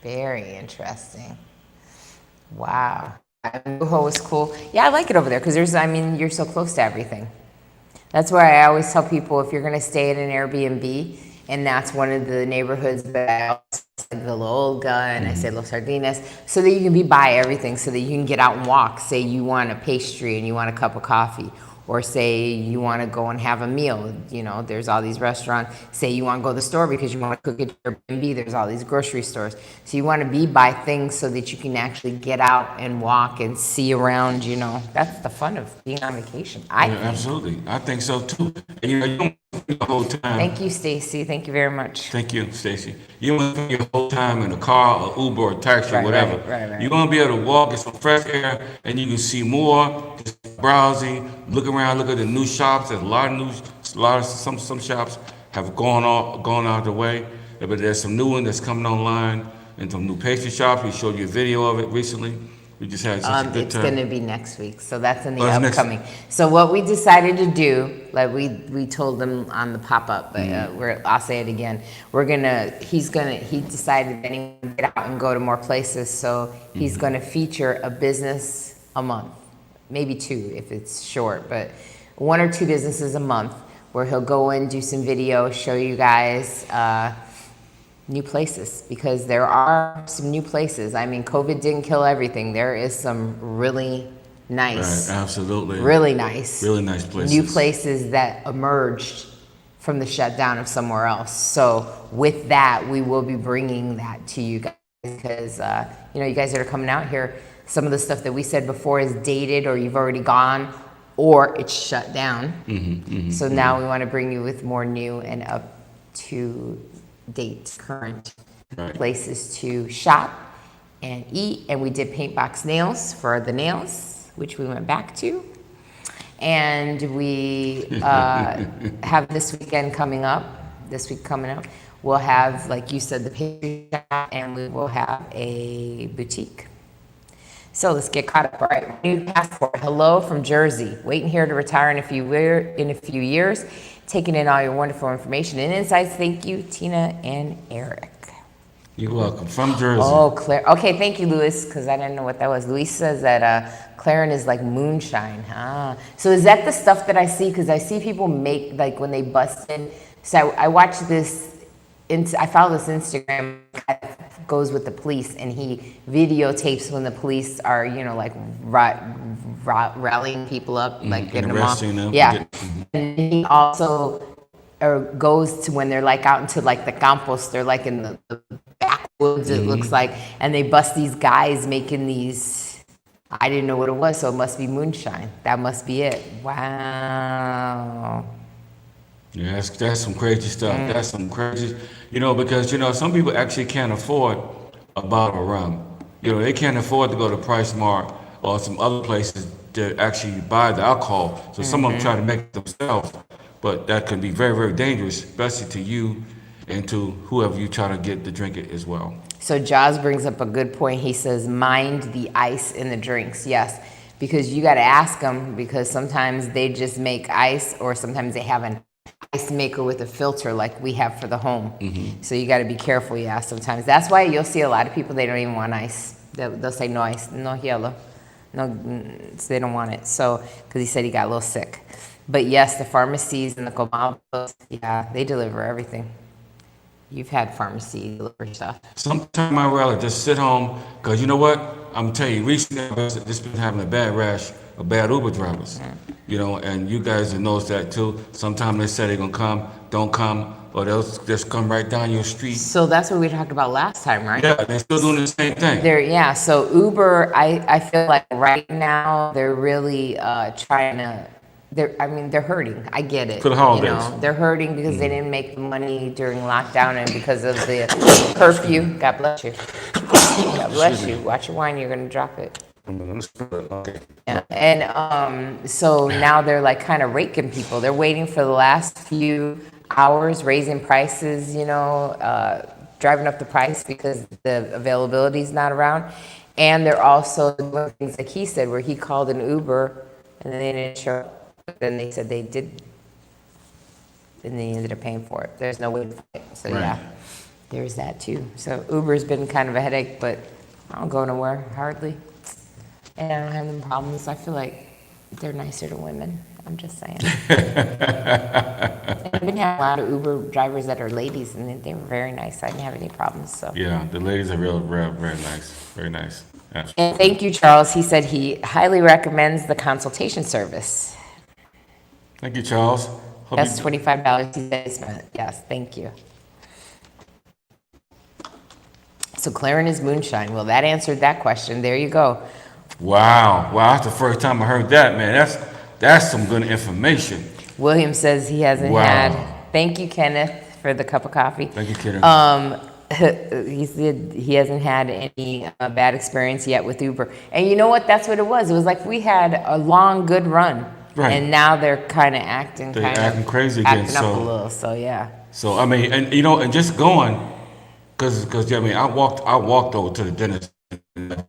Very interesting. Wow. Nuho was cool. Yeah, I like it over there because you're so close to everything. That's why I always tell people if you're going to stay at an Airbnb, and that's one of the neighborhoods that I always said, the La Olga, and I say Los Sardinas, so that you can be by everything, so that you can get out and walk. Say you want a pastry and you want a cup of coffee, or say you want to go and have a meal. There's all these restaurants. Say you want to go to the store because you want to cook at your Airbnb. There's all these grocery stores. So you want to be by things so that you can actually get out and walk and see around. That's the fun of being on vacation. I think. Absolutely. I think so too. And you don't spend the whole time. Thank you, Stacy. Thank you very much. Thank you, Stacy. You don't want to spend your whole time in a car or Uber or taxi or Right, whatever. right. You're going to be able to walk, get some fresh air, and you can see more, just browsing, look around, look at the new shops. There's some shops have gone out the way, but there's some new ones that's coming online and some new pastry shops. We showed you a video of it recently. We just had such a good It's time. going to be next week, so that's in the Oh, it's next- upcoming. So what we decided to do, like we told them on the pop-up, but I'll say it again. He decided that he would get out and go to more places, so he's going to feature a business a month, maybe 2 if it's short, but 1 or 2 businesses a month where he'll go in, do some video, show you guys new places, because there are some new places. COVID didn't kill everything. There is some really nice, Right, absolutely. really nice places. new places that emerged from the shutdown of somewhere else. So with that, we will be bringing that to you guys because, you guys that are coming out here, some of the stuff that we said before is dated or you've already gone or it's shut down. So now we want to bring you with more new and up to date, current places to shop and eat. And we did paint box nails for the nails, which we went back to. And we have this week coming up, we'll have, like you said, the pastry shop, and we will have a boutique. So let's get caught up. All right, new passport. Hello from Jersey. Waiting here to retire in a few years. Taking in all your wonderful information and insights. Thank you, Tina and Eric. You're welcome. From Jersey. Oh, Claire. Okay, thank you, Louis, because I didn't know what that was. Louis says that Clarin is like moonshine. So is that the stuff that I see? Because I see people make, like, when they bust in. So I watch this. I follow this Instagram guy that goes with the police, and he videotapes when the police are, like rallying people up, like getting them off. Arresting them. Yeah, and he also goes to when they're like out into like the campos, they're like in the backwoods, it looks like, and they bust these guys making these. I didn't know what it was, so it must be moonshine. That must be it. Wow. Yeah, that's some crazy stuff. That's some crazy, because, some people actually can't afford a bottle of rum. They can't afford to go to Price Mart or some other places to actually buy the alcohol. So some of them try to make it themselves. but that can be very, very dangerous, especially to you and to whoever you trying to get to drink it as well. So Jaws brings up a good point. He says, mind the ice in the drinks. Yes, because you got to ask them, because sometimes they just make ice, or sometimes they have an ice maker with a filter like we have for the home. So you got to be careful, yeah, sometimes. That's why you'll see a lot of people, they don't even want ice. They'll say no ice, no hielo. No, so they don't want it. So, because he said he got a little sick. But yes, the pharmacies and the comados, yeah, they deliver everything. You've had pharmacy deliver stuff. Sometimes I'd rather just sit home, because you know what? I'm telling you, recently I've just been having a bad rash of bad Uber drivers. You know, and you guys have noticed that too. Sometimes they say they're going to come, don't come, or they'll just come right down your street. So that's what we talked about last time, right? Yeah, they're still doing the same thing. Yeah, so Uber, I feel like right now they're really trying to, they're hurting. I get it. For the holidays. You know, they're hurting because they didn't make the money during lockdown and because of the curfew. God bless you. God bless you. Watch your wine, you're going to drop it. Okay. Yeah. And so now they're like kind of raking people. They're waiting for the last few hours, raising prices, you know, driving up the price because the availability is not around. And they're also doing things like he said, where he called an Uber and then they didn't show up. Then they said they did, and they ended up paying for it. There's no way to fight it. So Right. yeah, there's that too. So Uber's been kind of a headache, but I don't go nowhere, hardly. And I don't have any problems. I feel like they're nicer to women. I'm just saying. And I've been having a lot of Uber drivers that are ladies, and they were very nice. I didn't have any problems. So. Yeah, the ladies are real, very nice. Very nice. Absolutely. And thank you, Charles. He said he highly recommends the consultation service. Thank you, Charles. Hope That's you- $25 he said he spent. Yes, thank you. So Clarin is moonshine. Well, that answered that question. There you go. Wow, that's the first time I heard that, man. That's some good information. William says he hasn't Wow. had. Thank you, Kenneth, for the cup of coffee. Thank you, Kenneth. He said he hasn't had any bad experience yet with Uber. And you know what? That's what it was. It was like we had a long, good run. Right. And now they're kind of acting crazy again. Acting up a little, so yeah. So I mean, and you know, and just going, cause I mean, I walked over to the dentist, and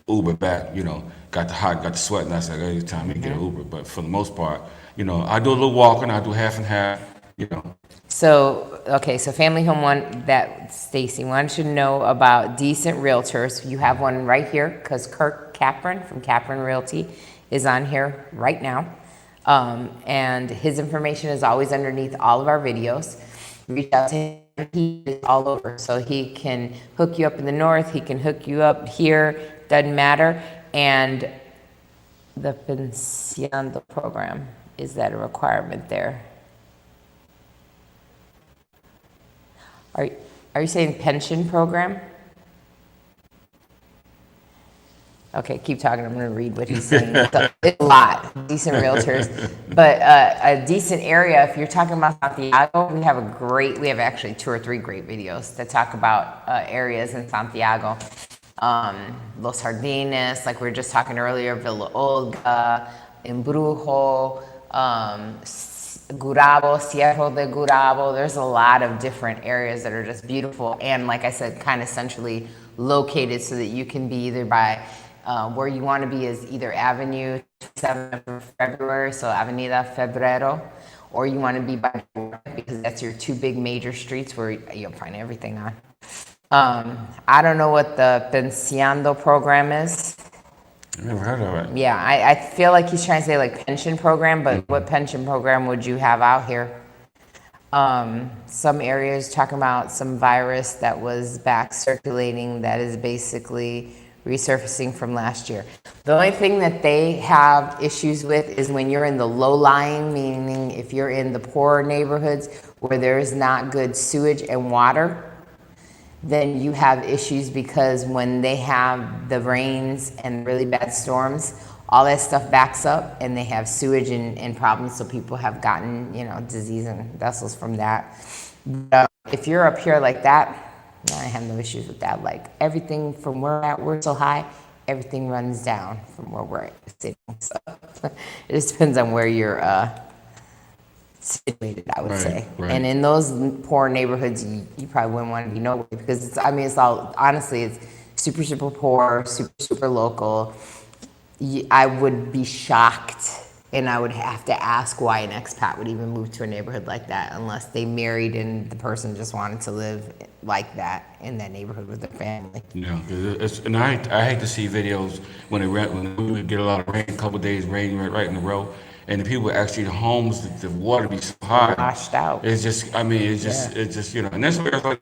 Uber back. You know, got the sweat, and I said, every time I get an Uber. But for the most part, you know, I do a little walking, I do half and half. You know. So, okay, so Family Home One, that Stacy wanted to know about decent realtors. You have one right here, because Kirk Capron from Capron Realty is on here right now. And his information is always underneath all of our videos. Reach out to him, he is all over. So he can hook you up in the north, he can hook you up here, doesn't matter. And the Pensiando program, is that a requirement there? Are you saying pension program? Okay, keep talking. I'm going to read what he's saying. So, it's a lot. Decent realtors. But a decent area, if you're talking about Santiago, we have actually 2 or 3 great videos that talk about areas in Santiago. Los Jardines, like we were just talking earlier, Villa Olga, Embrujo, Gurabo, Cerro de Gurabo. There's a lot of different areas that are just beautiful. And like I said, kind of centrally located so that you can be either by where you want to be is either Avenue 7th of February, so Avenida Febrero, or you want to be by, because that's your 2 big major streets where you'll find everything on. I don't know what the Pensiando program is. I never heard of it. Yeah, I feel like he's trying to say like pension program, but what pension program would you have out here? Some areas talking about some virus that was back circulating that is basically resurfacing from last year. The only thing that they have issues with is when you're in the low-lying, meaning if you're in the poorer neighborhoods where there is not good sewage and water, then you have issues because when they have the rains and really bad storms, all that stuff backs up and they have sewage and problems, so people have gotten, disease and vessels from that. But if you're up here like that, I have no issues with that. Like everything from where we're so high, everything runs down from where we're sitting. So it just depends on where you're situated, I would Right, say. right. And in those poor neighborhoods, you probably wouldn't want to be nowhere because it's, I mean, it's all, honestly, it's super, super poor, super, super local. I would be shocked and I would have to ask why an expat would even move to a neighborhood like that unless they married and the person just wanted to live like that in that neighborhood with their family. Yeah, 'cause and I hate to see videos when we would get a lot of rain, a couple of days rain right in a row, and the people actually the homes, the water be so high. Washed out. It's just, I mean, it's just, and that's where it's like,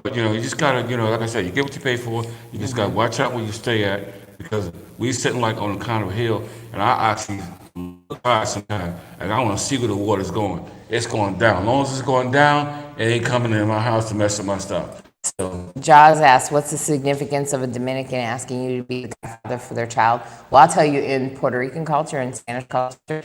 but you just gotta, like I said, you get what you pay for. You just gotta watch out where you stay at because we sitting like on a kind of a hill, and I actually look high sometimes, and I want to see where the water's going. It's going down. As long as it's going down, it ain't coming in my house to mess up my stuff. So, Jaws asked, what's the significance of a Dominican asking you to be the godfather for their child? Well, I'll tell you, in Puerto Rican culture and Spanish culture,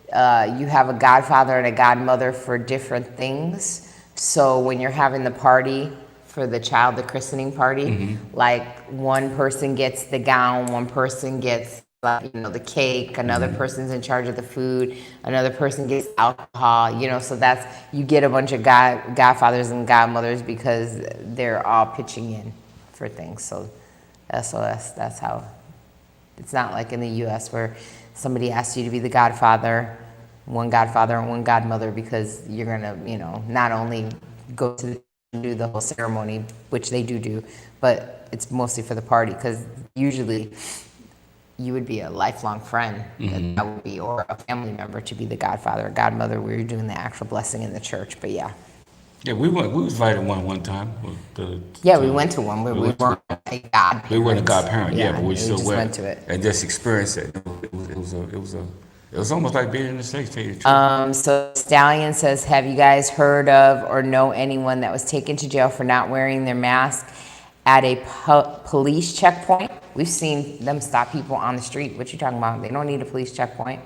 you have a godfather and a godmother for different things. So when you're having the party for the child, the christening party, like one person gets the gown, one person gets the cake, another person's in charge of the food, another person gets alcohol, so that's, you get a bunch of godfathers and godmothers because they're all pitching in for things. So that's how, it's not like in the US where somebody asks you to be the godfather and one godmother because you're gonna, not only go to do the whole ceremony, which they do, but it's mostly for the party because usually you would be a lifelong friend that would be, or a family member to be the godfather or godmother. We were doing the actual blessing in the church, but yeah. yeah, we was invited one time. We went to one where we weren't a godparent. We weren't a godparent, yeah, but we still just went to it. and just experienced it. It was almost like being in the States. To tell you the truth. So Stallion says, have you guys heard of or know anyone that was taken to jail for not wearing their mask at a police checkpoint? We've seen them stop people on the street. What you talking about? They don't need a police checkpoint.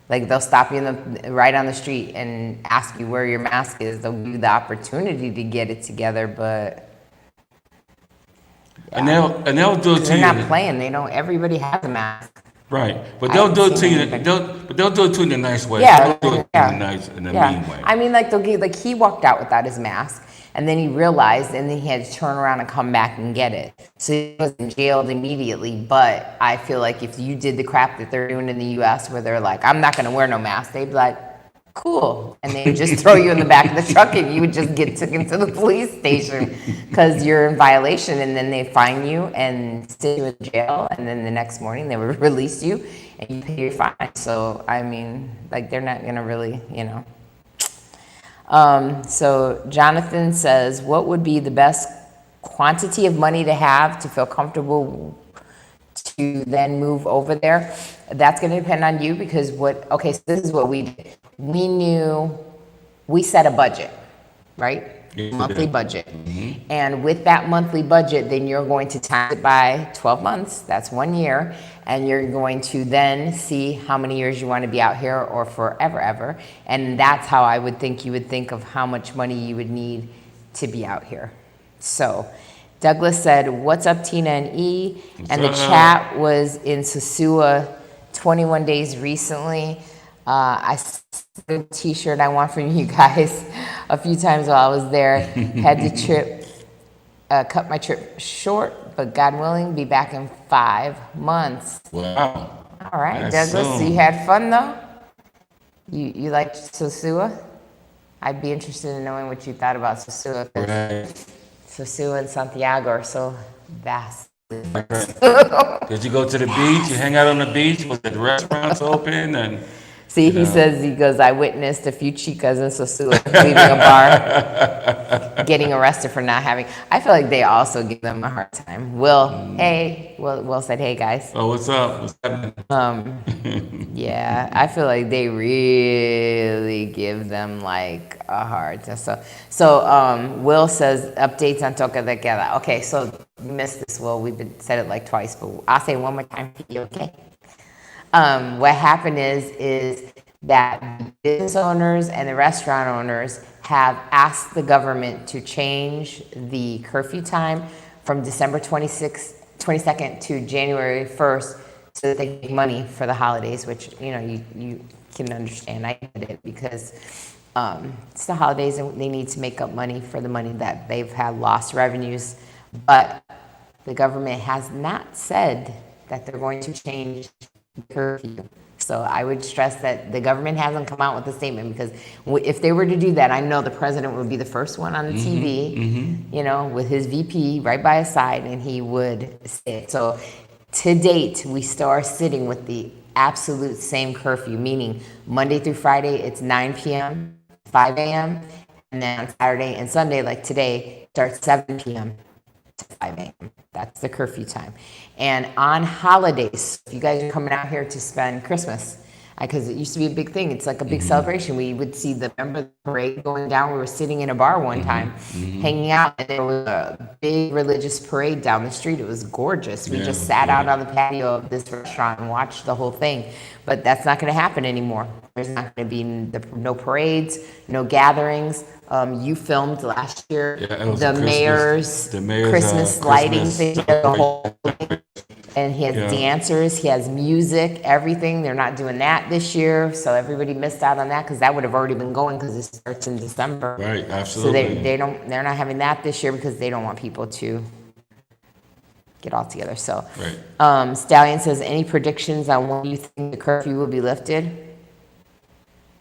Like they'll stop you right on the street and ask you where your mask is. They'll give you the opportunity to get it together, but and they'll do it to they're you. not playing. They don't. Everybody has a mask. Right, but they'll do it to you. They'll do it to you in a nice way. Yeah, They'll do it in a mean way. I mean, like he walked out without his mask, and then he realized, and then he had to turn around and come back and get it. So he wasn't jailed immediately. But I feel like if you did the crap that they're doing in the U.S., where they're like, "I'm not going to wear no mask," they'd be like, "Cool," and they just throw you in the back of the truck, and you would just get taken to the police station because you're in violation, and then they fine you and sit you in jail, and then the next morning they would release you, and you pay your fine. So I mean, like they're not going to really, So Jonathan says, what would be the best quantity of money to have to feel comfortable to then move over there? That's going to depend on you because so this is what we did. We set a budget, right? Monthly budget. And with that monthly budget, then you're going to times it by 12 months. That's 1 year. And you're going to then see how many years you want to be out here or forever, ever. And that's how I would think you would think of how much money you would need to be out here. So Douglas said, what's up, Tina and E? And the chat was in Sosua 21 days recently. I the t-shirt I want from you guys a few times while I was there. Had to cut my trip short, but God willing, be back in 5 months. Wow. All right, That's Douglas, soon. you had fun though? You liked Sosua? I'd be interested in knowing what you thought about Sosua. 'Cause Right. Sosua and Santiago are so vast. Did you go to the beach? You hang out on the beach? Was the restaurants open? And See, he goes, I witnessed a few chicas in Sosua leaving a bar, getting arrested for not having. I feel like they also give them a hard time. Will said, hey guys. oh, what's up? What's happening? Yeah, I feel like they really give them like a hard time. So Will says, updates on Toca de Queda. Okay, so you missed this, Will. We've said it like twice, but I'll say it one more time for you, okay? What happened is that the business owners and the restaurant owners have asked the government to change the curfew time from December 22nd to January 1st so that they can make money for the holidays, which, you can understand. I get it because it's the holidays and they need to make up money for the money that they've had lost revenues. But the government has not said that they're going to change the curfew. So I would stress that the government hasn't come out with a statement, because if they were to do that, I know the president would be the first one on the TV, you know, with his VP right by his side, and he would say it. So to date, we still are sitting with the absolute same curfew, meaning Monday through Friday, it's 9 p.m., 5 a.m., and then on Saturday and Sunday, like today, starts 7 p.m. to 5 a.m. That's the curfew time. And on holidays, if you guys are coming out here to spend Christmas, because it used to be a big thing. It's like a big celebration. We would see the parade going down. We were sitting in a bar one time, hanging out, and there was a big religious parade down the street. It was gorgeous. We just sat out on the patio of this restaurant and watched the whole thing. But that's not going to happen anymore. There's not going to be no parades, no gatherings. You filmed last year the mayor's Christmas lighting thing, the whole thing. And he has dancers, he has music, everything. They're not doing that this year, so everybody missed out on that, because that would have already been going, because it starts in December. Right, absolutely. So they're not having that this year because they don't want people to get all together. So, Stallion says, any predictions on when you think the curfew will be lifted?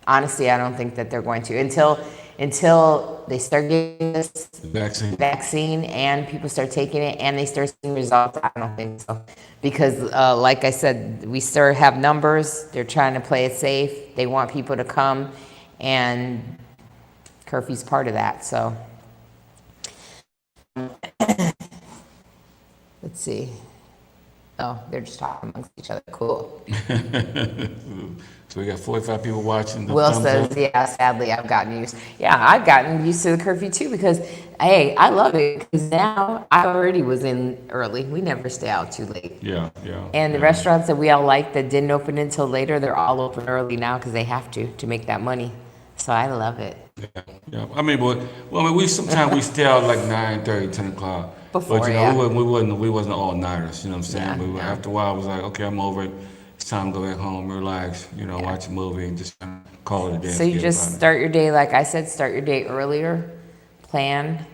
Honestly, I don't think that they're going to until they start getting this vaccine and people start taking it and they start seeing results. I don't think so, because like I said, we still have numbers. They're trying to play it safe. They want people to come, and curfew's part of that. So let's see. Oh, they're just talking amongst each other. Cool. So we got 45 people watching. Will says, yeah, sadly, I've gotten used. Yeah, I've gotten used to the curfew too, because, hey, I love it, because now I already was in early. We never stay out too late. Yeah. And the restaurants that we all like that didn't open until later, they're all open early now because they have to make that money. So I love it. Yeah. I mean, we sometimes we stay out like 9:30, 10 o'clock. Before, but we wasn't all nighters. You know what I'm saying? After a while, I was like, okay, I'm over it. It's time to go back home, relax. Watch a movie and just call it a day. So you just start your day, like I said, start your day earlier, plan,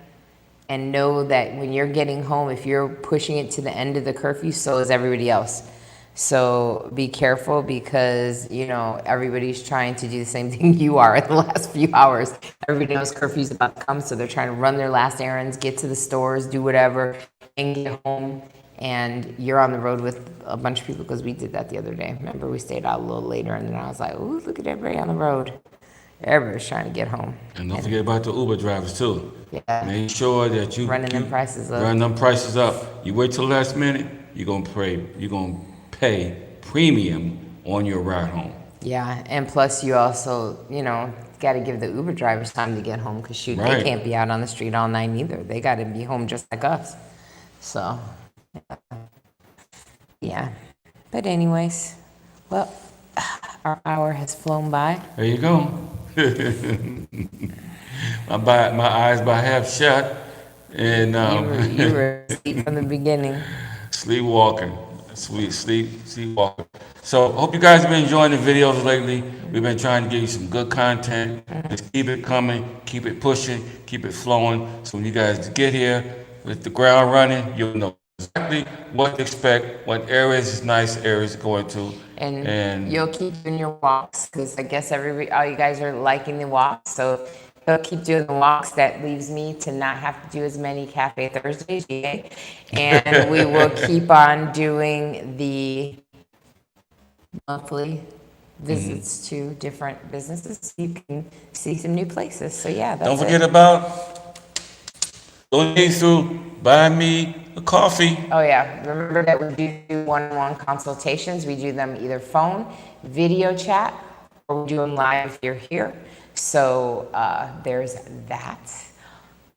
and know that when you're getting home, if you're pushing it to the end of the curfew, so is everybody else. So be careful, because, everybody's trying to do the same thing you are in the last few hours. Everybody knows curfew's about to come, so they're trying to run their last errands, get to the stores, do whatever, and get home. And you're on the road with a bunch of people, because we did that the other day. Remember, we stayed out a little later, and then I was like, ooh, look at everybody on the road. Everybody's trying to get home. And don't forget about the Uber drivers, too. Yeah. Make sure that you running them prices up. Run them prices up. You wait till the last minute, you're going to pay premium on your ride home. Yeah, and plus you also, got to give the Uber drivers time to get home, because they can't be out on the street all night either. They got to be home just like us. So, yeah. But anyways, well, our hour has flown by. There you go. my eyes by half shut, and you were asleep from the beginning. Sleepwalking. Sleepwalking. So hope you guys have been enjoying the videos lately. We've been trying to give you some good content. Just keep it coming, keep it pushing, keep it flowing. So when you guys get here with the ground running, you'll know exactly what to expect, what areas is nice areas to go into. And you'll keep doing your walks, because I guess all you guys are liking the walks. So you'll keep doing the walks. That leaves me to not have to do as many Cafe Thursdays. Yay. And we will keep on doing the monthly visits to different businesses, so you can see some new places. So yeah, that's Don't forget about going through Buy Me a Coffee. Oh yeah, remember that we do one-on-one consultations. We do them either phone, video chat, or we do them live if you're here. So there's that.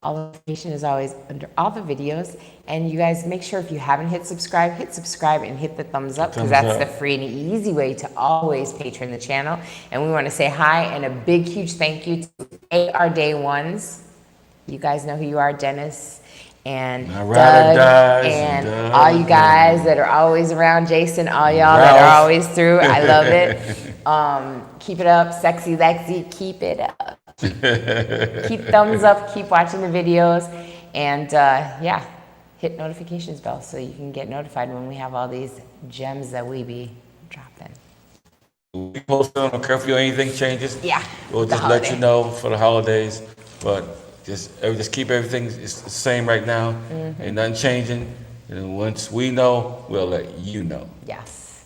All the information is always under all the videos. And you guys, make sure if you haven't hit subscribe and hit the thumbs up, because that's the free and easy way to always patron the channel. And we want to say hi and a big, huge thank you to our day ones. You guys know who you are, Dennis and My ride or Doug, dies, and Doug, all you guys that are always around, Jason, all y'all that are Ralph. always through. I love it. Keep it up, sexy Lexi. Keep it up. Keep thumbs up. Keep watching the videos, and yeah, hit notifications bell so you can get notified when we have all these gems that we be dropping. We post on, don't care if anything changes. Yeah, We'll the just let you holiday. know for the holidays, but just keep everything it's the same right now. Ain't nothing changing. And once we know, we'll let you know. Yes.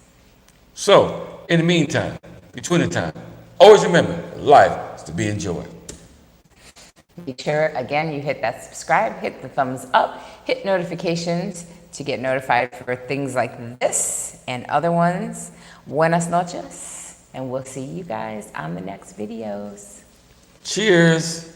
So, in the meantime, between the time, always remember, life is to be enjoyed. Be sure, again, you hit that subscribe, hit the thumbs up, hit notifications to get notified for things like this and other ones. Buenas noches, and we'll see you guys on the next videos. Cheers.